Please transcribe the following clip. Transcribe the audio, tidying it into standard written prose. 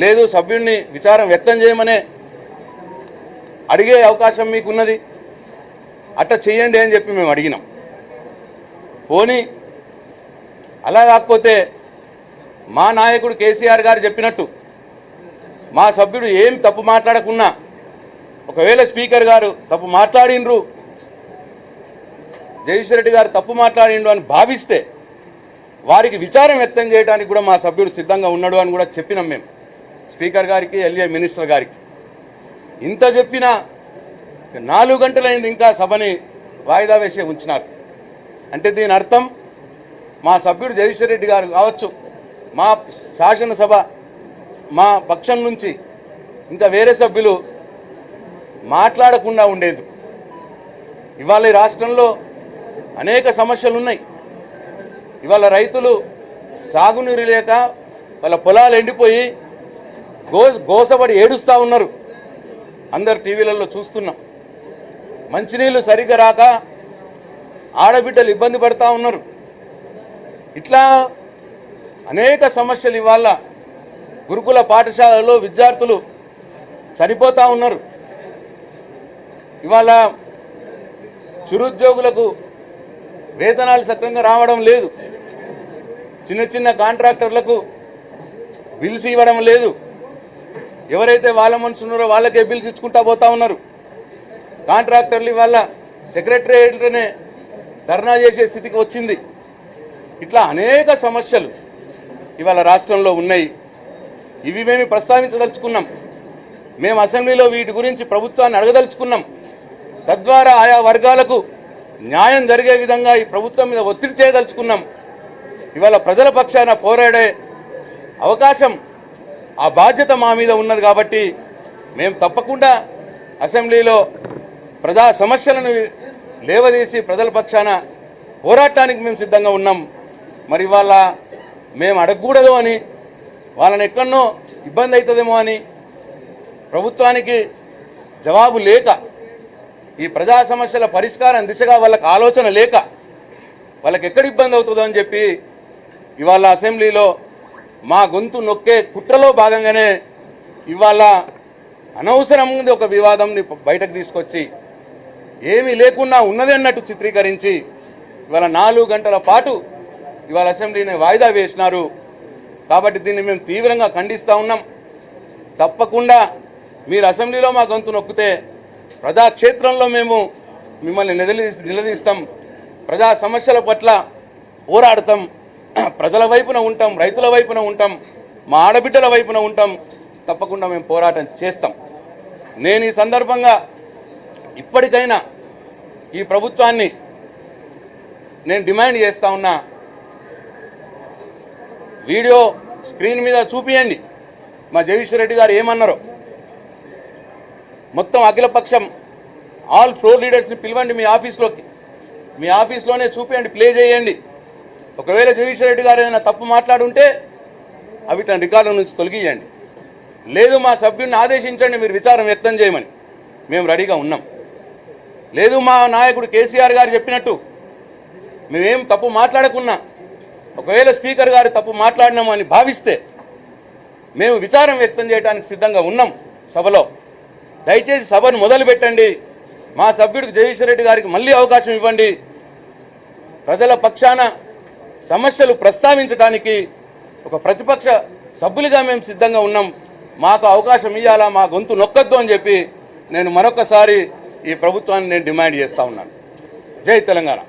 లేదు సభ్యుడిని విచారం వ్యక్తం చేయమనే అడిగే అవకాశం మీకున్నది, అట్లా చేయండి అని చెప్పి మేము అడిగినాం. పోనీ అలా కాకపోతే మా నాయకుడు కేసీఆర్ గారు చెప్పినట్టు మా సభ్యుడు ఏం తప్పు మాట్లాడకున్నా, ఒకవేళ స్పీకర్ గారు తప్పు మాట్లాడిండ్రు, జగదీశ్వర్ రెడ్డి గారు తప్పు మాట్లాడిండు అని భావిస్తే వారికి విచారం వ్యక్తం చేయడానికి కూడా మా సభ్యుడు సిద్ధంగా ఉన్నాడు అని కూడా చెప్పినాం మేము స్పీకర్ గారికి, ఎల్ఏ మినిస్టర్ గారికి. ఇంత చెప్పినా 4 గంటలైంది ఇంకా సభని వాయిదా వేసి ఉంచినారు. అంటే దీని అర్థం మా సభ్యుడు జగదీశ్వర్ రెడ్డి గారు కావచ్చు, మా శాసనసభ మా పక్షం నుంచి ఇంకా వేరే సభ్యులు మాట్లాడకుండా ఉండేది. ఇవాళ ఈ రాష్ట్రంలో అనేక సమస్యలు ఉన్నాయి. ఇవాళ రైతులు సాగునీరు లేక వాళ్ళ పొలాలు ఎండిపోయి గోసపడి ఏడుస్తూ ఉన్నారు. అందరు టీవీలలో చూస్తున్నాం. మంచినీళ్ళు సరిగ్గా రాక ఆడబిడ్డలు ఇబ్బంది పడతా ఉన్నారు. ఇట్లా అనేక సమస్యలు ఇవాళ గురుకుల పాఠశాలలో విద్యార్థులు చనిపోతా ఉన్నారు. ఇవాళ చిరుద్యోగులకు వేతనాలు సక్రమంగా రావడం లేదు. చిన్న చిన్న కాంట్రాక్టర్లకు బిల్స్ ఇవ్వడం లేదు. ఎవరైతే వాళ్ళ మనుషున్నారో వాళ్ళకే బిల్స్ ఇచ్చుకుంటా పోతా ఉన్నారు. కాంట్రాక్టర్లు ఇవాళ సెక్రటరియట్లోనే ధర్నా చేసే స్థితికి వచ్చింది. ఇట్లా అనేక సమస్యలు ఇవాళ రాష్ట్రంలో ఉన్నాయి. ఇవి మేము ప్రస్తావించదలుచుకున్నాం. మేము అసెంబ్లీలో వీటి గురించి ప్రభుత్వాన్ని అడగదలుచుకున్నాం. తద్వారా ఆయా వర్గాలకు న్యాయం జరిగే విధంగా ఈ ప్రభుత్వం మీద ఒత్తిడి చేయదలుచుకున్నాం. ఇవాళ ప్రజల పక్షాన పోరాడే అవకాశం, ఆ బాధ్యత మా మీద ఉన్నది. కాబట్టి మేము తప్పకుండా అసెంబ్లీలో ప్రజా సమస్యలను లేవదీసి ప్రజల పక్షాన పోరాటానికి మేము సిద్ధంగా ఉన్నాం. మరి ఇవాళ మేము అడగకూడదు అని, వాళ్ళని ఎక్కడనో ఇబ్బంది అవుతుందేమో అని, ప్రభుత్వానికి జవాబు లేక, ఈ ప్రజా సమస్యల పరిష్కారం దిశగా వాళ్ళకి ఆలోచన లేక, వాళ్ళకి ఎక్కడ ఇబ్బంది అవుతుందో అని చెప్పి ఇవాళ అసెంబ్లీలో మా గొంతు నొక్కే కుట్రలో భాగంగానే ఇవాళ అనవసరంగా ఒక వివాదంని బయటకు తీసుకొచ్చి ఏమీ లేకుండా ఉన్నది అన్నట్టు చిత్రీకరించి ఇవాళ 4 గంటల పాటు ఇవాళ అసెంబ్లీని వాయిదా వేసినారు. కాబట్టి దీన్ని మేము తీవ్రంగా ఖండిస్తూ ఉన్నాం. తప్పకుండా మీరు అసెంబ్లీలో మా గొంతు నొక్కితే ప్రజాక్షేత్రంలో మేము మిమ్మల్ని నిలదీస్తాం. ప్రజా సమస్యల పట్ల పోరాడతాం. ప్రజల వైపున ఉంటాం, రైతుల వైపున ఉంటాం, మా ఆడబిడ్డల వైపున ఉంటాం. తప్పకుండా మేము పోరాటం చేస్తాం. నేను ఈ సందర్భంగా ఇప్పటికైనా ఈ ప్రభుత్వాన్ని నేను డిమాండ్ చేస్తా ఉన్నా, వీడియో స్క్రీన్ మీద చూపియండి మా జగదీశ్వర్ రెడ్డి గారు ఏమన్నారో. మొత్తం అఖిలపక్షం ఆల్ ఫ్లోర్ లీడర్స్ని పిలవండి మీ ఆఫీస్లోకి, మీ ఆఫీస్లోనే చూపియండి, ప్లే చేయండి. ఒకవేళ జగదీశ్వర్ రెడ్డి గారు ఏదైనా తప్పు మాట్లాడుంటే అవి తన రికార్డుల నుంచి తొలగియండి. లేదు మా సభ్యుడిని ఆదేశించండి మీరు విచారం వ్యక్తం చేయమని, మేము రెడీగా ఉన్నాం. లేదు మా నాయకుడు కేసీఆర్ గారు చెప్పినట్టు మేమేం తప్పు మాట్లాడకున్నా, ఒకవేళ స్పీకర్ గారు తప్పు మాట్లాడినామని భావిస్తే మేము విచారం వ్యక్తం చేయడానికి సిద్ధంగా ఉన్నాం సభలో. దయచేసి సభను మొదలు పెట్టండి. మా సభ్యుడికి జగదీశ్వర్ రెడ్డి గారికి మళ్ళీ అవకాశం ఇవ్వండి. ప్రజల పక్షాన సమస్యలు ప్రస్తావించడానికి ఒక ప్రతిపక్ష సభ్యులుగా మేము సిద్ధంగా ఉన్నాం. మాకు అవకాశం ఇవ్వాలా, మా గొంతు నొక్కద్దు అని చెప్పి నేను మరొకసారి ఈ ప్రభుత్వాన్ని నేను డిమాండ్ చేస్తా ఉన్నాను. జై తెలంగాణ.